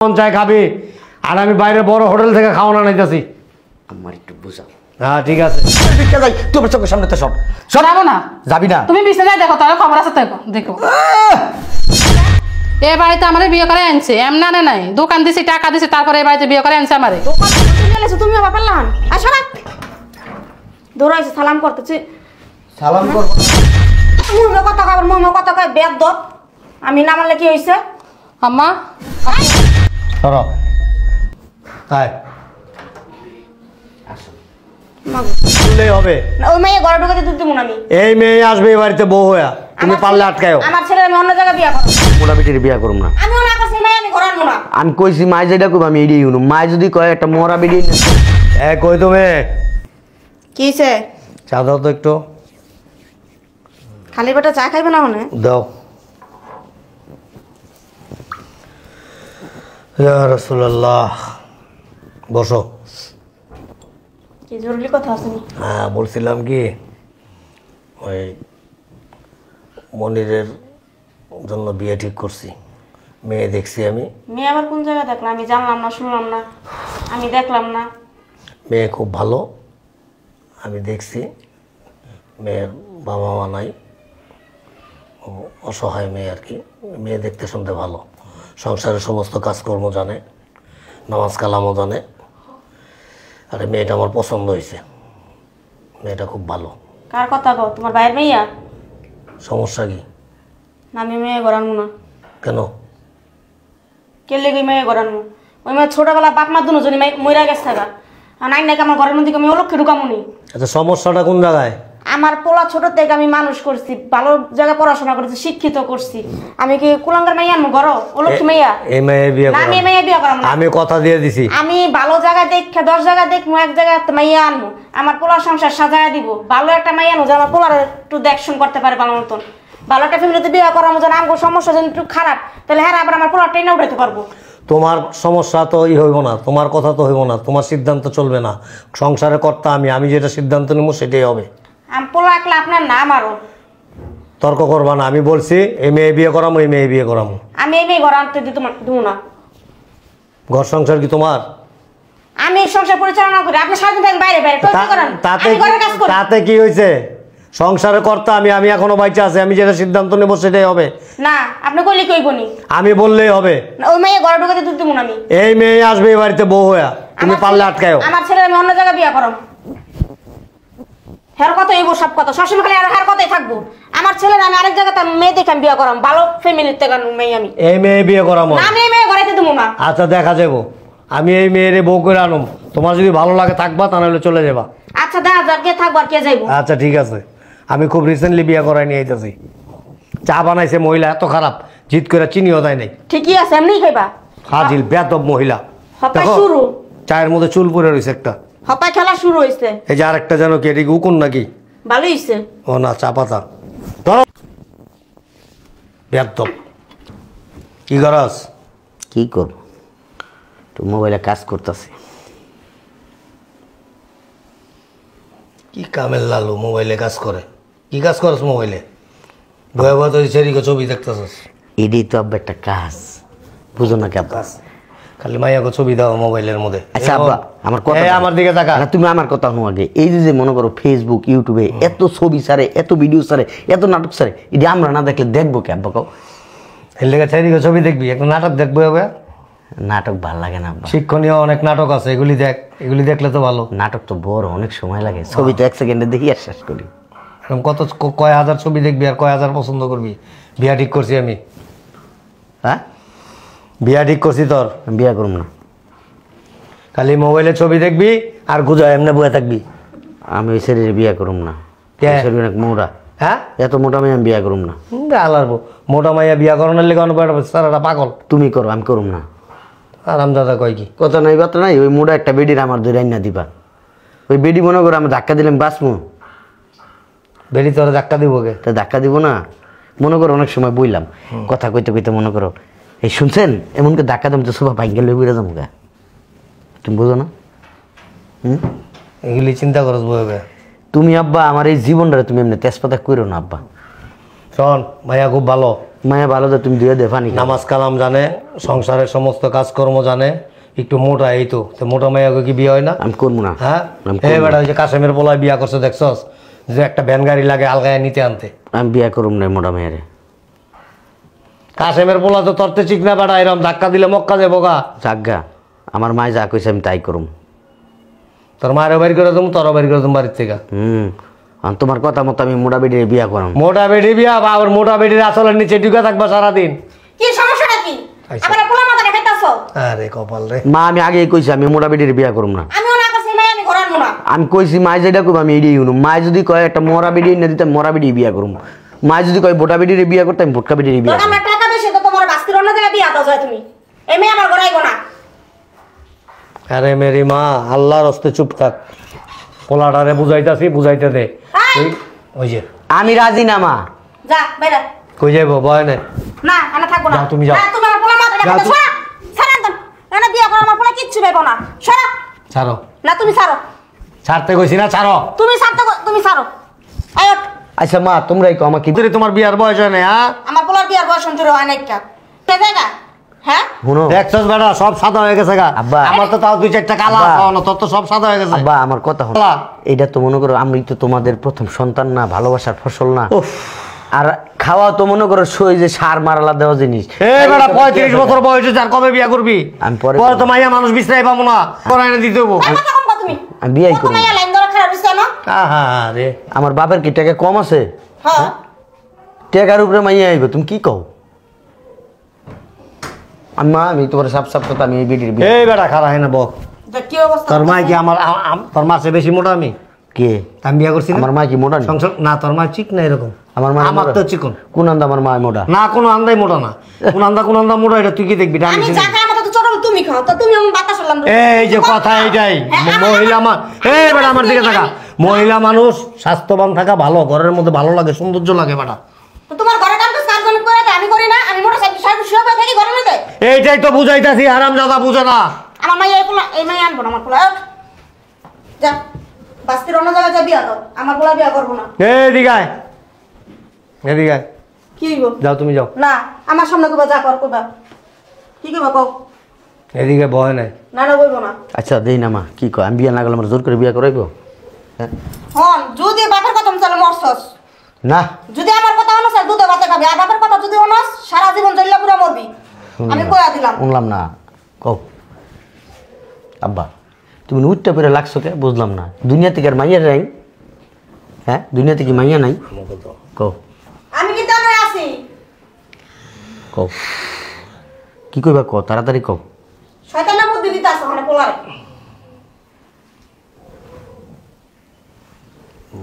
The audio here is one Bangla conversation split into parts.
মন চায় খাবি, আর আমি বাইরে বড় হোটেল থেকে খাওয়ানো নাইতেছি। আমার একটু বুঝাও। হ্যাঁ ঠিক আছে, যাই তোমার চোখের সামনে তো সব যাবো না, যাবি না। তুমি বিছানায় দেখো, তাহলে খবর আছে দেখো দেখো। এ বাড়িতে আমার বিয়ে করে আনছে, এমন আনে নাই, দোকান দিছি টাকা দিছি, তারপরে এই বাড়িতে বিয়ে করে আনছে আমারে। তুমি আবার পারলাম আসো না, দৌড়াইছে সালাম করতেছি। সালাম করবো মুমে কথা কয়, মুমে কথা কয়, বেদ দত আমি না মানলে কি হয়েছে? আম্মা ধরো তাই বললেই হবে। ওই মেয়ে ঘরে ঢুকে দিতে দিব না আমি। এই মেয়ে আসবে এই বাড়িতে বউ হইয়া, তুমি পারলে আটকায়ও। আমার ছেলে আমি অন্য জায়গায় বিয়ে করব। মোটা বেটির বিয়া করুম না। আমি ওনা কাছে মেয়ে আমি ঘরে আনবো না। আমি কইছি মাই যেটা কইব আমি এড়িয়ে শুনুম। মাই যদি কয় একটা মোরা বেটি কই তুমি কি হইছে? চা দাও তো একটু। খালি পেটে চা খাইবে না মনে? দাও। ইয়া রাসূলুল্লাহ, বসো। কি জরুরি কথা আছে? হ্যাঁ বলছিলাম কি, ওই মনিরের জন্য বিয়ে ঠিক করছি, মেয়ে দেখছি আমি। মেয়ে আবার কোন জায়গায় দেখলাম? আমি জানলাম না, শুনলাম না, আমি দেখলাম না। মেয়ে খুব ভালো, আমি দেখছি। মেয়ের বাবা মা নাই, অসহায় মেয়ে আর কি। মেয়ে দেখতে শুনতে ভালো, সংসারের সমস্ত কাজকর্ম জানে, নামাজ কালামও জানে। আরে মেয়েটা আমার পছন্দ হয়েছে, মেয়েটা খুব ভালো। কার কথা গো? তোমার ভাইয়ের মেয়া? সমস্যা কি? না আমি মেয়ে ঘরে আনবো না। কেন? কে লেগে মেয়ে ঘরে আনবো? ওই মেয়ে ছোটবেলা বাপ মা দুজনই মইরা গেছে থাকা, আর নাই নাকি আমার ঘরের মধ্যে আমি অলক্ষে ঢুকামুনি। আচ্ছা সমস্যাটা কোন জায়গায়? আমার পোলা ছোট থেকে আমি মানুষ করছি, ভালো জায়গায় পড়াশোনা করছি, শিক্ষিত করছি। আমি কি কুলাঙ্গার মাইয়া আনবো ঘর? অলক্ষী মাইয়া? এই মেয়ে বিয়ে না, আমি মেয়ে বিয়ে করাম না। আমি কথা দিয়ে দিছি, আমি ভালো জায়গায় দেখে 10 জায়গায় দেখবো, এক জায়গায় মাইয়া আনবো, আমার পোলার সংসার সাজায় দিব। ভালো একটা মাইয়া আনবো যে আমার পোলার একটু দেখশন করতে পারে ভালো মতন। ভালো একটা ফ্যামিলিতে বিয়ে করামো যেন আমার সমস্যা যেন একটু খারাপ, তাহলে হ্যাঁ আবার আমার পোলার ট্রেনে উঠাইতে পারবো। তোমার সমস্যা তো হইব না, তোমার কথা তো হইব না, তোমার সিদ্ধান্ত চলবে না। সংসারে কর্তা আমি যেটা সিদ্ধান্ত নেবো সেটাই হবে। আমি পোলা একলা আপনার না, আমারও তর্ক করবা না। আমি বলছি এই মেয়ে বিয়ে করামো, এই মেয়ে বিয়ে করামো। আমি এই মেয়ে ঘর আনতে দিব না। ঘর সংসার কি তোমার? আমি সংসার পরিচালনা করি, আপনি সারাদিন থাকেন বাইরে বাইরে, তো কি করেন? আমি ঘরের কাজ করি। তাতে কি হয়েছে? সংসারে কর্তা আমি এখনো বাইচা আছে, আমি যেটা সিদ্ধান্ত নেবো সেটাই হবে। না আপনি কইলে কইবনি, আমি বললেই হবে। ওই মেয়ে ঘরে ঢুকে দিতে দিব না আমি। এই মেয়ে আসবে এই বাড়িতে বউ হইয়া, তুমি পারলে আটকায়ও। আমার ছেলে আমি অন্য জায়গায় বিয়ে করাম। হের কথা এইব সব কথা সবসময় খালি হের কথাই থাকবো। আমার ছেলের আমি আরেক জায়গাতে মেয়ে দেখে আমি বিয়ে করাম, ভালো ফ্যামিলির থেকে মেয়ে আমি। এই মেয়ে বিয়ে করামো না, আমি এই মেয়ে ঘরে দেবো না। আচ্ছা দেখা যাবো, আমি এই মেয়েরে বউ করে আনুম। তোমার যদি ভালো লাগে থাকবা, তা নাহলে চলে যাবা। আচ্ছা দেখা যাক, কে থাকবো আর কে যাইবো। আচ্ছা ঠিক আছে। আমি খুব রিসেন্টলি বিয়ে করাই নিয়ে আইতেছি। চা বানাইছে মহিলা এত খারাপ, জিত করে চিনিও দেয় নাই। ঠিকই আছে, এমনি খাইবা। হাজিল বেয়াদব মহিলা। হপাই দেখো, শুরু, চায়ের মধ্যে চুল পরে রয়েছে একটা। হপাই খেলা শুরু হয়েছে। এই যে আরেকটা যেন কি, এটি উকুন নাকি? ভালোই হয়েছে। ও না, চা পাতা। ধরো বেয়াদব। কি করস? কি করব, তো মোবাইলে কাজ করতেছি। কি কামের লালু মোবাইলে কাজ করে? কি কাজ করস মোবাইলে? ভয়ে ভয়ে তো সেরিকে ছবি দেখতেছস। এটাই তো আব্বা একটা কাজ, বুঝো না কি আব্বা? খালি মাইয়াকে ছবি দাও মোবাইলের মধ্যে। আচ্ছা আব্বা আমার কথা, আমার দিকে তাকা। না তুমি আমার কথা শোনো আগে। এই যে মনে করো ফেসবুক ইউটিউবে এত ছবি ছাড়ে, এত ভিডিও ছাড়ে, এত নাটক ছাড়ে, এটা আমরা না দেখলে দেখবো কি আব্বা? কও এর লেগে সেরিকে ছবি দেখবি, একটা নাটক দেখবো হবে। নাটক ভালো লাগে না আব্বা? শিক্ষণীয় অনেক নাটক আছে, এগুলি দেখ, এগুলি দেখলে তো ভালো। নাটক তো বড়, অনেক সময় লাগে। ছবি তো 1 সেকেন্ডে দেখি আর শেষ করি। এরকম কত কয় হাজার ছবি দেখবি আর কয় হাজার পছন্দ করবি। বিয়া ঠিক করছি আমি। হ্যাঁ বিয়া ঠিক করছি তোর। বিয়া করুম না। খালি মোবাইলে ছবি দেখবি আর গুজা এমনি বয়ে থাকবি। আমি ওই শরীরে বিয়া করুম না। কে? শরীর অনেক মোটা, হ্যাঁ এত মোটা মেয়ে আমি বিয়া করুম না। আলারবো মোটা মাইয়া বিয়া করানোর লেগে সারাটা পাগল। তুমি করো, আমি করুম না। আরাম দাদা কয় কি কথা নাই বার্তা নাই। ওই মোটা একটা বেডির আমার ধরে আইনা দিবা। ওই বেডি মনে করো আমি ধাক্কা দিলাম বাঁচমু, বেরি তোরা ধাক্কা দিব কে? তা ধাক্কা দিব না। মনে করো অনেক সময় বইলাম কথা কইতে কইতে, মনে করো এই শুনছেন এমনকি ধাক্কা দাম তো সোফা ভাঙ্গে লই বুড়ে যাবো গা। তুমি বুঝো না? এগুলি চিন্তা করস বইবে। তুমি আব্বা আমার এই জীবনটা তুমি এমনি তেজপাতা কইরো না আব্বা। শোন মাইয়া খুব ভালো, মায়া ভালো তো তুমি দিয়ে দে পানি খাও। নামাজ কালাম জানে, সংসারের সমস্ত কাজকর্ম জানে, একটু মোটা, এই তো মোটা মাইয়াকে কি বিয়ে হয় না? আমি করবো না। হ্যাঁ আমি এই করবো বেটা ওই যে কাশেমের পোলায় বিয়া করছে দেখছস, যে একটা ভ্যান গাড়ি লাগে আলগায় নিতে আনতে। আমি বিয়া করুম না মোটা মেয়েরে। কাশেমের পোলা তো তরতে চিক না বেটা, এরকম ধাক্কা দিলে মক্কা যাবো গা। জাগা আমার মায় যা কইছে আমি তাই করুম। তোর মায়েরও বাড়ি করে দেবো, তোরও বাড়ি করে দেবো বাড়ির থেকে। আর তোমার কথা মতো আমি মোটা বেডির বিয়া করাম। মোটা বেডি বিয়া বা আবার মোটা বেডির আসলের নিচে ঢুকে থাকবা সারাদিন। কি সমস্যাটা কি? আচ্ছা। আবার পোলা মাথা দেখাইতাছো? আরে কপাল রে। মা আমি আগেই কইছি আমি মোটা বেডির বিয়া করুম না। আমিও না করছি মাই আমি ঘর আনবো না। আমি কইছি মায় যেটা কইব আমি এটাই শুনুম। মায় যদি কয় একটা মোরা বেডি এনে দিতে মোরা বেডি বিয়া করুম, মায় যদি কয় বোটা বেডির বিয়া করতে আমি বোটকা বেডির বিয়া তোর করুম। আমার টাকা বেশি তো তোমার বাস্তির অন্য জায়গায় বিয়া দাও যায় তুমি। এই মেয়ে আমার ঘর আইবো না। আরে মেরি মা, আল্লাহর হস্তে চুপ থাক। পোলাটারে বুঝাইতাছি, বুঝাইতে দে। ওই যে আমি রাজি না মা। যা বাইরে। কই যাইবো বয় না? না আমি থাকবো না। যাও, তুমি যাও। না তুমি আমার পোলা মাথা যাও দেখাইতাছো। তুমি। ছাড়েন তো। এনে বিয়া করে আমার পোলা কিচ্ছু পাইবো না। সরা। ছাড়ো। না তুমি ছাড়ো। ছাড়তে কইছি না, ছাড়ো। তুমি ছাড়তে তুমি ছাড়ো। আয় ওঠ। আচ্ছা মা তোমরাই কও আমাকে কিন্তু তোমার বিয়ার বয়স হয় না, হ্যাঁ? আমার পোলার বিয়ার বয়স অন্তরে অনেকটা। কে জায়গা? হ্যাঁ? শুনো দেখছস বেটা সব সাদা হয়ে গেছে গা। আব্বা। আমার তো তাও দুই চারটা কালা আব্বা। আছে, তোর তো সব সাদা হয়ে গেছে। আব্বা আমার কথা শোনো। আল্লাহ। এটা তো মনে করো আমি তো তোমাদের প্রথম সন্তান না, ভালোবাসার ফসল না। উফ। আর খাওয়া তো মনে করো সই যে সার মারালা দেওয়া জিনিস। এই বেটা 35 বছর বয়সে আর কবে বিয়া করবি? আমি পরে পরে তো মাইয়া মানুষ বিছরাই পাবো না, পরাইনে দিতে হবো। এই কথা কম তুমি। আমি বিয়াই কত করব। মাইয়া লাইন ধরে খারাপ হইছে না? রে আমার বাপের কি টাকা কম আছে? হ্যাঁ। টাকার উপরে মাইয়া আইবে তুমি কি কও? আম্মা আমি তোমার সাপ সাপ কথা আমি এই বিডির বিয়া। এই বেটা খারা হয় না বক। যে কি অবস্থা? তোর মা কি আমার তোর মাসে বেশি মোটা? আমি কে? আমি বিয়া করছি না? আমার মা কি মোটা না? সংসার না, তোর মা চিক না এরকম। আমার মা আমার তো চিকন। কোন আন্দা আমার মা মোটা? না কোনো আন্দাই মোটা না, কোন আন্দা মোটা, এটা তুই কি দেখবি? আমি যা খাই আমার তো ছোট তুমি খাও তো তুমি আমি বাতাস হলাম। এই যে কথা এইটাই, মহিলা এই বেটা আমার দিকে থাকা মহিলা মানুষ স্বাস্থ্যবান থাকা ভালো, ঘরের মধ্যে ভালো লাগে, সৌন্দর্য লাগে বেটা। তো তোমার ঘরে কাম তো কাজ করে দেয়, আমি করি না? আমি মোটরসাইকেল সব থাকি ঘরে মধ্যে। এইটাই তো বুঝাইতাছি, হারামজাদা বুঝে না। আমার মাই এই মাই আনবো না, আমার পোলা যা বাস্তির অন্য জায়গায় যা বিয়া দাও, আমার পোলা বিয়া করবো না। এদিকে আয়, এদিকে আয়। কি গো? যাও তুমি যাও। না আমার সামনে কইবা যা কর কইবা। কি কইবা কও? এদিকে ভয় নাই। না না বলবো না। আচ্ছা দেই না মা, কি কয় আমি বিয়া না গেলে আমার জোর করে বিয়া করাইবো? হ্যাঁ হন যদি বাপের কথা চলে মরছস, না যদি আমার কথা অনুস দুধে ভাতে খাবি, আর বাপের কথা যদি অনুস সারা জীবন জল্লা পুরা মরবি। আমি কইয়া দিলাম। শুনলাম না। কও আব্বা তুমি উঠতে পেরে লাগছো কে? বুঝলাম না। দুনিয়া থেকে আর মাইয়া নাই? হ্যাঁ দুনিয়া থেকে মাইয়া নাই? কও আমি কিন্তু আমি আছি। কও কি কইবা কও, তাড়াতাড়ি কও। শয়তানের বুদ্ধি দিতে আছে মানে পোলারে।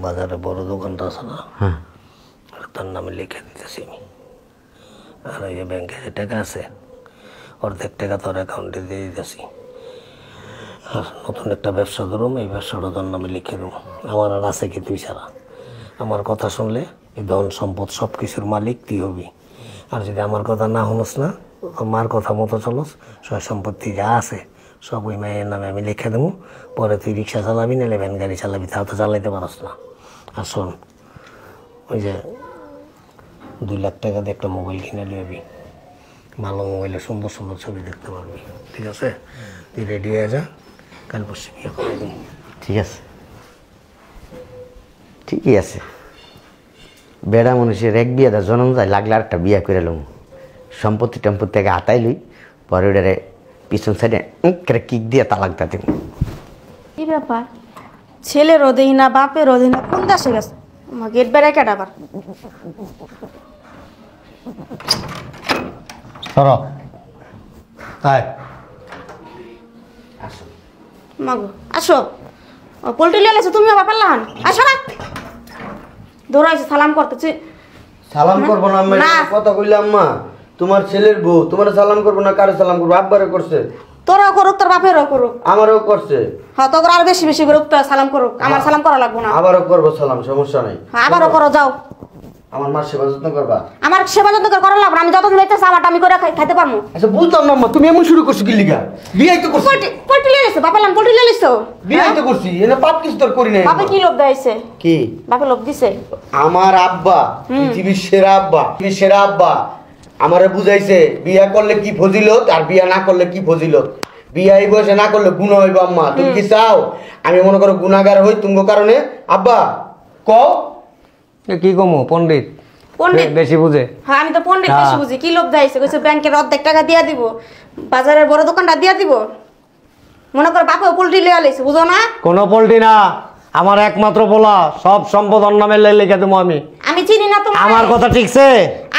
বাজারে বড় দোকানটা আছে না, হ্যাঁ তার নামে লিখে দিতেছি আমি। আর ওই যে ব্যাংকে যে টাকা আছে অর্ধেক টাকা তোর অ্যাকাউন্টে দিয়ে দিতেছি। আর নতুন একটা ব্যবসা করুম, এই ব্যবসাটা তোর নামে লিখে দেবো। আমার আর আছে কি তুই ছাড়া? আমার কথা শুনলে এই ধন সম্পদ সব কিছুর মালিক তুই হবি। আর যদি আমার কথা না শুনস না, মার কথা মতো চলস, সব সম্পত্তি যা আছে সব ওই মায়ের নামে আমি লিখে দেবো। পরে তুই রিক্সা চালাবি, নাহলে ভ্যান গাড়ি চালাবি, তাও তো চালাইতে পারস না। আর শোন, ওই যে 2 লাখ টাকা দিয়ে একটা মোবাইল কিনে নিবি, ভালো মোবাইলে সুন্দর সুন্দর ছবি দেখতে পারবি, ঠিক আছে? তুই রেডি হয়ে যা, কাল পরশু বিয়ে করে দেবো। ঠিক আছে, ঠিকই আছে। বেড়া মানুষের এক বিয়াটা জনম যায়, লাগলে আরেকটা বিয়া করে লম। সম্পত্তি টম্পত্তি থেকে হাতাই লই, পরে ওটারে পিছন সাইডে কিক দিয়ে তালাক দাতে। কি ব্যাপার? ছেলের রোদেই না বাপের রোদেই না, কোন দেশে গেছে? আমার গেট বেড়ায় কেটে আবার। সর তাই মাগো আসো। পোল্ট্রি লিয়ে এসো তুমি আবার পারলাম। আসো না, দৌড়াইছে সালাম করতেছে। সালাম করবো না আম্মা, না। কথা কইলে আম্মা তোমার ছেলের বউ, তোমার সালাম করবো না কারে সালাম করবো? আব্বারে করছে, তোরাও করুক তোর বাপেরও করুক। আমারও করছে। হ্যাঁ তোর আর বেশি বেশি করুক, তো সালাম করুক। আমার সালাম করা লাগবো না। আবারও করবো সালাম, সমস্যা নাই। হ্যাঁ, আবারও করো যাও। আমার মার সেবা যত্ন করবা। আমার সেবা যত্ন করা লাগবে না, আমি যতদিন যাইতেছি আমারটা আমি করে খাইতে পারবো। আচ্ছা বুঝতাম না আম্মা, তুমি এমন শুরু করছো কি লিগা? বিয়াই তো করছি। পোল্ট্রি লিয়ে লিছো বাপের লাম পোল্ট্রি লিয়ে লিছো। বিয়াই তো করছি, এনে পাপ কিছু তোর করি নাই। বাপে কি লোভ দিয়েছে? কি বাপে লোভ দিছে? আমার আব্বা পৃথিবীর সেরা আব্বা, পৃথিবীর সেরা আব্বা আমারে বুঝাইছে বিয়া করলে কি ফজিলত আর বিয়া না করলে কি ফজিলত। বিয়া এই বয়সে না করলে গুনাহ হইব। আম্মা তুমি কি চাও আমি মনে করো গুনাহগার হই তুঙ্গ কারণে? আব্বা কও কি কমো পণ্ডিত পণ্ডিত বেশি বুঝে। হ্যাঁ আমি তো পণ্ডিত বেশি বুঝি। কি লোভ দিয়েছে? কইছে ব্যাংকের অর্ধেক টাকা দিয়া দিব, বাজারের বড় দোকানটা দিয়া দিব। মনে কর বাপে পোল্ট্রি লিয়ে আইছে, বুঝো না? কোনো পোল্ট্রি না, আমার একমাত্র বলা সব সম্পদ অন্য নামে লিখে দেবো আমি। আমি চিনি না তোমার। আমার কথা ঠিকছে?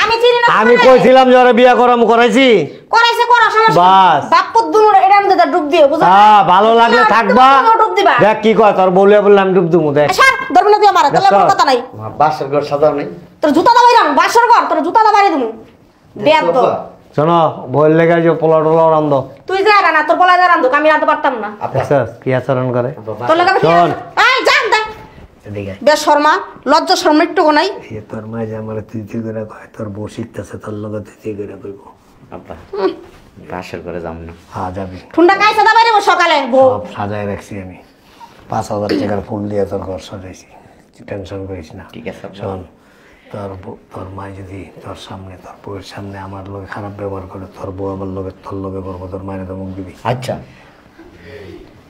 আমি চিনি না। আমি কইছিলাম যে ওরে বিয়া করাম, করাইছি। করাইছে করা সমস্যা। বাস। বাপ্পর দুনো এরাম দাদা ডুব দিও, বুঝো? হ্যাঁ ভালো লাগলে থাকবা। ডুব দিবা। দেখ কি কয় তোর বলে বললাম ডুব দিমু দেখ। স্যার ধরবি না তুই আমার, তাহলে কোনো কথা নাই। আমার বাসার ঘর সাজাও নাই? তোর জুতা দাবাই রাম, বাসর ঘর তোর জুতা দাবাই দিমু। বেয়াদ তো। শোনো বইল লেগে যে পোলা টোলা রান্ধ। তুই যা না, তোর বলা যা রান্ধুক, আমি রাঁধতে পারতাম না। দেখছস কি আচরণ করে। তোর লাগা শোন। এই জান দে। এদিকে আয়। বে শর্মা, লজ্জা শর্মা একটু নাই। এ তোর মা যে আমার তিথি করে কয়, তোর বউ শিখতেছে, তোর লগে তিথি করে কইব। আব্বা বাসার ঘরে যাম না। হ্যাঁ যাবি। ঠুন্ডা কাইছে দাবাই দেব সকালে বউ। সব সাজায় রাখছি আমি, 5,000 টাকার ফুল দিয়ে তোর ঘর সাজাইছি, টেনশন করিস না। ঠিক আছে আব্বা। শোন, তোর মা যদি তোর সামনে, তোর বউয়ের সামনে আমার লোকে খারাপ ব্যবহার করে, তোর বউ আমার লোকে তোর লোকে করবো, তোর মায়ের তো মুখ দিবি। আচ্ছা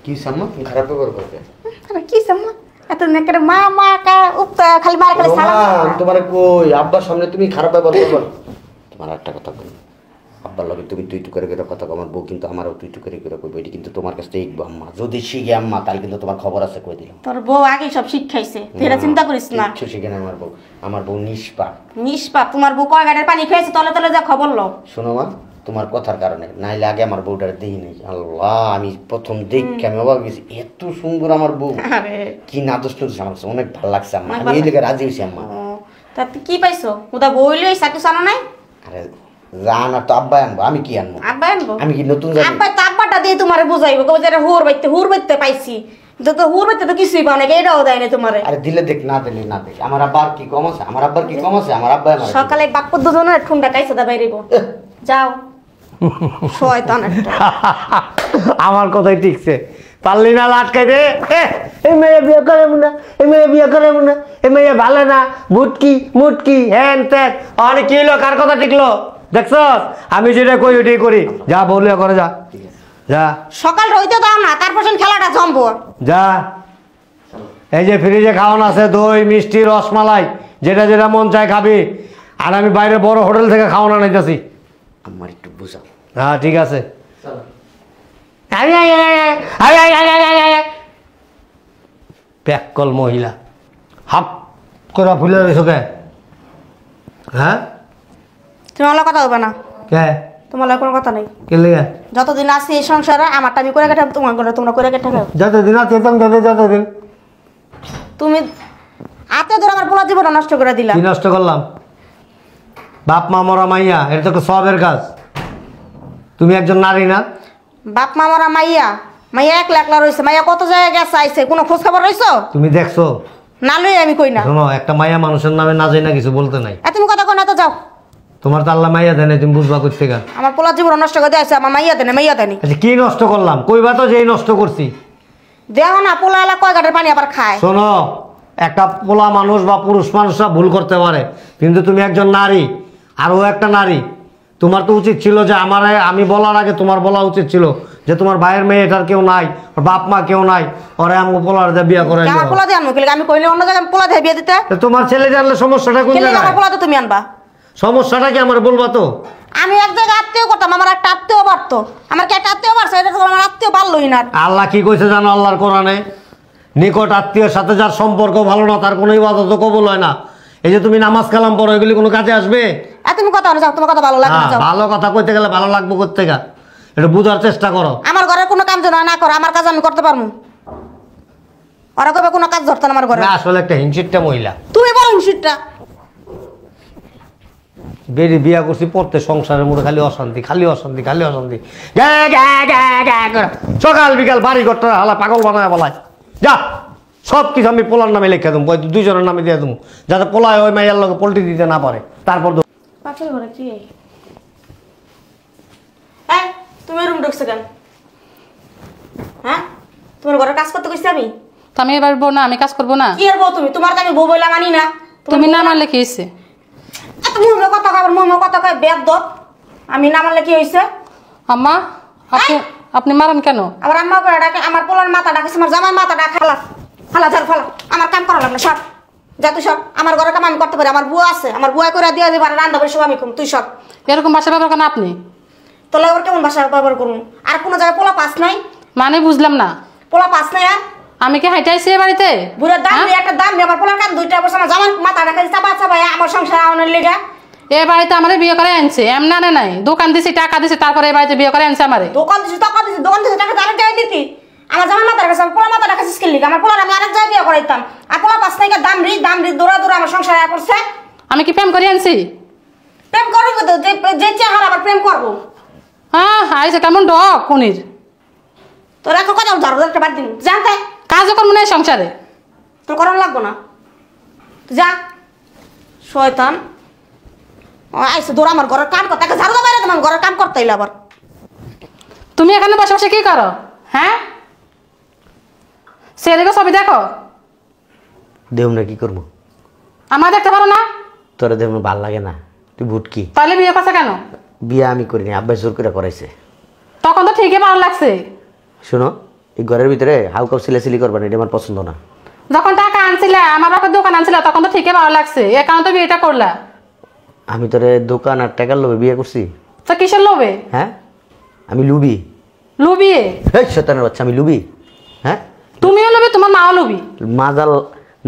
কি সাম্মা খারাপ ব্যবহার করবে? আরে কি সাম্মা এত নেকের মা মা কা উপতা খালি মার খালি সালাম। তোমার কই আব্বার সামনে তুমি খারাপ ব্যবহার করবে? তোমার একটা কথা বলি, আব্বার লগে তুমি তুই টু করে কথা কও, আমার বউ কিন্তু আমারও তুই টু করে কইবে, এটি কিন্তু তোমার কাছে শিখবো আম্মা। যদি শিখে আম্মা তাহলে কিন্তু তোমার খবর আছে, কই দিলাম। তোর বউ আগে সব শিখাইছে, তেরা চিন্তা করিস না। কিচ্ছু শিখে না আমার বউ নিষ্পাপ। নিষ্পাপ। তোমার বউ কয় গাড়ির পানি খেয়েছে, তলে তলে যা খবর লো। শোনো মা, তোমার কথার কারণে নাইলে আগে আমার বউটার দেখি নেই। আল্লাহ আমি প্রথম দেখে আমি অবাক গেছি, এত সুন্দর আমার বউ। আরে কি না দোষ নদোষ আমার কাছে অনেক ভালো লাগছে আম্মা। আমি এই লেগে রাজি হয়েছি আম্মা। তা তুই কি পাইছো? উদা বইলে ওই সাকি সানো নাই? আরে জান আর তো আব্বাই আনবো, আমি কি আনবো? আব্বা আনবো? আমি কি নতুন জানি? আব্বা তো আব্বাটা দিয়ে তোমারে বুঝাইবো, কবে যে হুর বাইতে পাইছি। তো হুর বাইতে তো কিছুই পাও না, এটাও দেয় না তোমারে। আরে দিলে দেখ, না দিলে না দেখ। আমার আব্বার কি কম আছে? আমার আব্বার কি কম আছে? আমার আব্বাই আমার সকালে বাপ্পর দুজনের ঠুন্ডা কাইছে দা বাইরেব। যাও শয়তান একটা। আমার কথাই ঠিকছে, পারলি না লাটকাই দে। এই মেয়ে বিয়ে করে না, এই মেয়ে বিয়ে করে না, এই মেয়ে ভালো না, মুটকি মুটকি হ্যান ত্যান। অনেক কি হলো, কার কথা টিকলো দেখছ? আমি যেটা কই ওইটাই করি। যা বলে করে যা, যা সকাল রইতে দাও না, তারপর খেলাটা জমবো। যা। এই যে ফ্রিজে খাওয়ানো আছে দই মিষ্টি রসমালাই, যেটা যেটা মন চায় খাবি। আর আমি বাইরে বড় হোটেল থেকে খাওয়ানো নিতেছি। আমার একটু বুঝাও। হ্যাঁ ঠিক আছে। প্যাককল মহিলা হাপ করে ফুলে রয়েছ কে? হ্যাঁ তুমি আমার কথা হবে না, কে তোমার কোনো কথা নেই। কে লেগে? যতদিন আছি এই সংসারে আমারটা আমি করে কেটে, তোমার করে তোমরা করে কেটে খাও। যতদিন আছে যতদিন। তুমি হাতে ধরে আমার পোলা জীবন নষ্ট করে দিলা। কি নষ্ট করলাম? বাপ মা মরা মাইয়া, এটা তো সবের কাজ। তুমি একজন নারী না? বাপ মা মরা মাইয়া, মাইয়া একলা একলা রয়েছে। মাইয়া কত জায়গায় গেছে আইছে, কোনো খোঁজ খবর রয়েছো? তুমি দেখছো? না লই আমি কই না। শোনো, একটা মাইয়া মানুষের নামে না যাই না কিছু বলতে নাই। তুমি কথা কই না তো যাও। তোমার তো আল্লাহ মাইয়া দেয় না, তুমি বুঝবা করতে গা। আমার পোলা জীবন নষ্ট করে দিয়েছে, আমার মাইয়া দেনে মাইয়া দেনি। আচ্ছা কি নষ্ট করলাম? কইবা তো যেই নষ্ট করছি। দেখো না পোলা এলা কয় গাটের পানি আবার খায়। শোনো, একটা পোলা মানুষ বা পুরুষ মানুষরা ভুল করতে পারে, কিন্তু তুমি একজন নারী আর ও একটা নারী। তোমার তো উচিত ছিল যে আমি বলার আগে তোমার বলা উচিত ছিল যে তোমার ভাইয়ের মেয়ে এটার কেউ নাই, ওর বাপ মা কেউ নাই, ওরে আমি পোলার দিয়ে বিয়ে করে। আমার পোলা দিয়ে আনবো, আমি কইলে অন্য জায়গায় পোলা দিয়ে বিয়ে দিতে। তোমার ছেলে জানলে সমস্যাটা কোন জায়গায়? আমার পোলা তো তুমি আনবা। সমস্যাটা কি আমার বলবা তো? আমি এক জায়গায় আত্মীয় করতাম, আমার একটা আত্মীয় বাড়তো। আমার কি একটা আত্মীয় বাড়ছে? এটা তো আমার আত্মীয় বাড়লোই না। আল্লাহ কি কইছে জানো আল্লাহর কোরআনে? নিকট আত্মীয়ের সাথে যার সম্পর্ক ভালো না তার কোনো ইবাদত কবুল হয় না। এই যে তুমি নামাজ কালাম পড়ো, এগুলি কোনো কাজে আসবে? তুমি কথা যাও, তোমার কথা ভালো লাগে না, যাও। ভালো কথা কইতে গেলে ভালো লাগবে করতে গা, এটা বুঝার চেষ্টা করো। আমার ঘরের কোনো কাম যেন না করো, আমার কাজ আমি করতে পারবো। ওরা কবে কোনো কাজ ধরতেন আমার ঘরে? আসলে একটা হিংসিটটা মহিলা তুমি বড় হিংসিটটা। বেরি বিয়া করছি পড়তে, সংসারের মধ্যে খালি অশান্তি খালি অশান্তি খালি অশান্তি। সকাল বিকাল বাড়ি ঘরটা হালা পাগল বানায় বলায়। যা সব কিছু আমি পোলার নামে লিখে দেবো, ওই দুইজনের নামে দিয়ে দেবো, যাতে পোলায় ওই মাইয়ার লগে পোল্ট্রি দিতে না পারে। তারপর পাশের ঘরে কি তুমি রুম ঢুকছো কেন? হ্যাঁ, তোমার ঘরে কাজ করতে কইছি আমি? তো আমি এবার বউ না, আমি কাজ করবো না? কি আর বউ তুমি? তোমার তো আমি বউ বইলা মানি না। তুমি না মানলে কি হয়েছে? এত মুহূর্তে কথা কয়, মুহূর্তে কথা কয়, বেদ দত। আমি না মানলে কি হয়েছে? আম্মা আপনি মারেন কেন? আমার আম্মা করে ডাকে, আমার পোলার মাথা ডাকে, আমার জামার মাথা ডাকে। ফালা ফালা ঝাড় ফালা, আমার কাম করা লাগবে সব। যা তুই সব, আমার ঘরে কাম আমি করতে পারি, আমার বুয়া আছে, আমার বুয়া করে দিয়ে দেবে, রান্না করে সব আমি খুব, তুই সব। এরকম ভাষা ব্যবহার করেন আপনি? তোলা ওর কেমন ভাষা ব্যবহার করুন? আর কোনো জায়গায় পোলা পাস নাই? মানে বুঝলাম না, পোলা পাস নাই? আর আমি কি হাইটাইছি এ বাড়িতে? বুড়ার দাম একটা দাম নেই, আমার পোলার কাম দুইটা বছর, আমার জামার মাথা ডাকে চাপা চাপা আমার সংসার আওয়ানোর লেগা। এ বাড়িতে আমার বিয়ে করে আনছে, এমন আনে নাই, দোকান দিছি, টাকা দিছি, তারপরে এ বাড়িতে বিয়ে করে আনছে আমারে। দোকান দিছি, টাকা দিছি, দোকান দিছি, টাকা আরেক জায়গায় দিতি। আমার জামার মাথা ডাকে, পোলা মাথা ডাকে স্কিল লিখে, আমার পোলার আমি আরেক জায়গায় বিয়ে করাইতাম। আর পোলা পাস নাই, দাম রি দৌড়া দৌড়া আমার সংসার আয়া করছে। আমি কি প্রেম করে আনছি? প্রেম করবো তো, যে চেহারা আবার প্রেম করবো। হ্যাঁ আইসে কেমন ডক কোনির। তোর এখন কথা ধরো, একটা বাদ দিন জানতে কাজও করবো না এই সংসারে। তোর করার লাগবো না, যা শয়তান। আইসে দৌড়া আমার ঘরের কাম করতে, ঝাড়ু বাইরে তোমার ঘরের কাম করতে এলো আবার। তুমি এখানে বসে বসে কি করো? হ্যাঁ, সেদিকে ছবি দেখো। দেব না, কি করবো? আমার দেখতে পারো না? তোরা দেব ভাল লাগে না, তুই ভুটকি। তাহলে বিয়ে করছে কেন? বিয়ে আমি করিনি, আব্বাই জোর করে করাইছে। তখন তো ঠিকই ভালো লাগছে। শোনো, এই ঘরের ভিতরে হালকা সিলাসিলি করবা না, এটা আমার পছন্দ না। যখন টাকা আনছিলে, আমার বাপের দোকান আনছিলে, তখন তো ঠিকই ভালো লাগছে, এ কারণে তো বিয়েটা করলা। আমি তোরে দোকান আর টাকার লোভে বিয়ে করছি? তো কিসের লোভে? হ্যাঁ, আমি লুবি? লুবিয়ে? শয়তানের বাচ্চা, আমি লুবি? হ্যাঁ, তুমিও লুবি, তোমার মাও লুবি।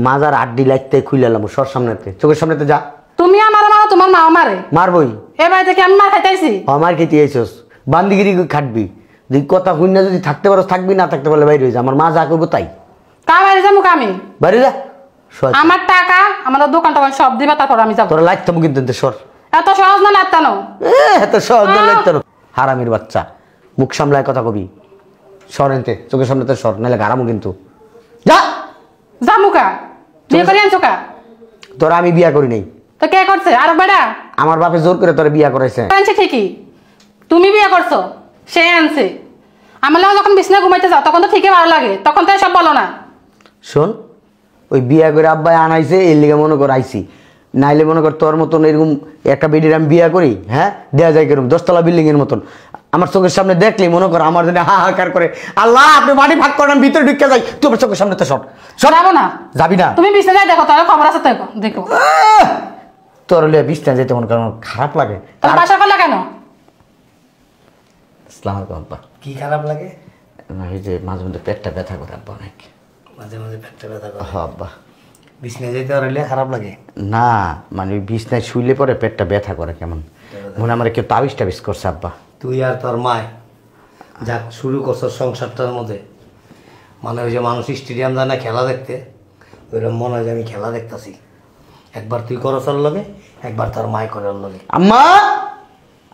মাজার আড্ডি লাইতে খুইলাম, সর সামনেতে, চোখের সামনেতে যা। তুমি আমার মারো, তোমার মাও মারে। মারবই। এ বাড়িতে কি আমি মার খাইতেছি? আমার খেতে আইসস, বান্দিগিরি খাটবি, যদি কথা শুন না, যদি থাকতে পারো থাকবি, না থাকতে পারলে বাইরে হয়ে যা। আমার মা যা করবো তাই। কার বাইরে যাবো আমি? বাইরে যা। আমার টাকা, আমাদের দোকান টোকান সব দিবা, তারপর আমি যাবো। তোরা লাইতাম কিন্তু সর। এত সহজ না লাগতানো? এত সহজ না লাইতানো? হারামির বাচ্চা, মুখ সামলায় কথা কবি। সর এনতে, চোখের সামনেতে সর, নাহলে গারামো কিন্তু। যা যা মুখা, বিয়ে করে আনছো কা? তোরা আমি বিয়া করি নাই। তো কে করছে? আর বেড়া? আমার বাপে জোর করে তোরা বিয়া করাইছে। আনছে ঠিকই, তুমি বিয়ে করছো, সে আনছে। আমার লাগে যখন বিছনা ঘুমাইতে যাও, তখন তো ঠিকই ভালো লাগে, তখন তো এসব বলো না। শোন, ওই বিয়া করে আব্বাই আনাইছে, এর লিগে মনে কর আইসি, নাইলে মনে কর তোর মতন এরকম একটা বেডির আমি বিয়া করি, হ্যাঁ, দেয়া যায় কিরকম 10তলা বিল্ডিং এর মতন। আমার চোখের সামনে দেখলি মনে কর আমার জন্য হাহাকার করে, আল্লাহ আপনি বাড়ি ভাগ করেন, আমি ভিতরে ঢুকে যাই, তুই আমার চোখের সামনে তো সর। যাবো না? যাবি না? তুমি বিছনা যাই দেখো, তাহলে খবর আছে তো, দেখো। তোর লিয়ে বিছনা যেতে মনে কর খারাপ লাগে। তাহলে বাসা করলা কেন? আসসালামু আলাইকুম আব্বা। কি খারাপ লাগে? না, এই যে মাঝে মধ্যে পেটটা ব্যথা করে আব্বা অনেক। মাঝে মাঝে পেটটা ব্যথা করে? হ্যাঁ আব্বা। বিছনায় যেতে পারলে খারাপ লাগে? না, মানে বিছনায় শুইলে পরে পেটটা ব্যথা করে, কেমন মনে আমার কেউ তাবিজ টাবিজ করছে আব্বা। তুই আর তোর মায় যা শুরু করছো সংসারটার মধ্যে, মানে ওই যে মানুষ স্টেডিয়াম যায় না খেলা দেখতে, ওইরকম মনে হয় যে আমি খেলা দেখতেছি। একবার তুই করো তোর লগে, একবার তোর মায় করে ওর লগে। আম্মা,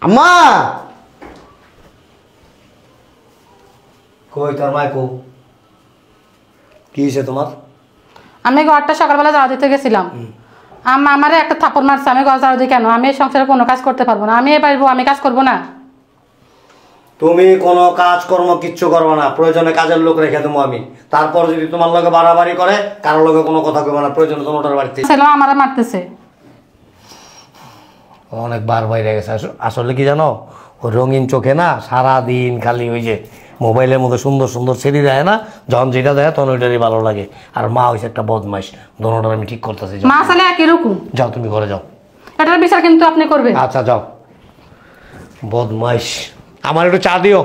আম্মা, কই তোর মায় কো? কি হয়েছে তোমার? আমি ঘরটা সকালবেলা ঝাড়ু দিতে গেছিলাম, আমারে একটা থাপড় মারছে। আমি ঘর ঝাড়ু দিই কেন? আমি এই সংসারে কোনো কাজ করতে পারবো না। আমি এ পারবো, আমি কাজ করবো না? তুমি কোনো কাজকর্ম কিচ্ছু করবে না, প্রয়োজনে কাজের লোক রেখে দেবো আমি। তারপর যদি তোমার লগে বাড়াবাড়ি করে, কারোর লগে কোনো কথা কইবে না, প্রয়োজনে তোমার বাড়িতে। ছেলে আমারে মারতেছে। অনেক বার বাইরে গেছে। আসলে কি জানো, ওই রঙিন চোখে না সারাদিন খালি ওই যে মোবাইলের মধ্যে সুন্দর সুন্দর ছবি দেয় না, যখন যেটা দেয় তখন ওইটারই ভালো লাগে। আর মা হয়েছে একটা বদমাইশ, দোনোটার আমি ঠিক করতেছি। মা ছেলে একই রকম। যাও তুমি ঘরে যাও, এটার বিচার কিন্তু আপনি করবেন। আচ্ছা যাও। বদমাইশ, আমার একটু চা দিও।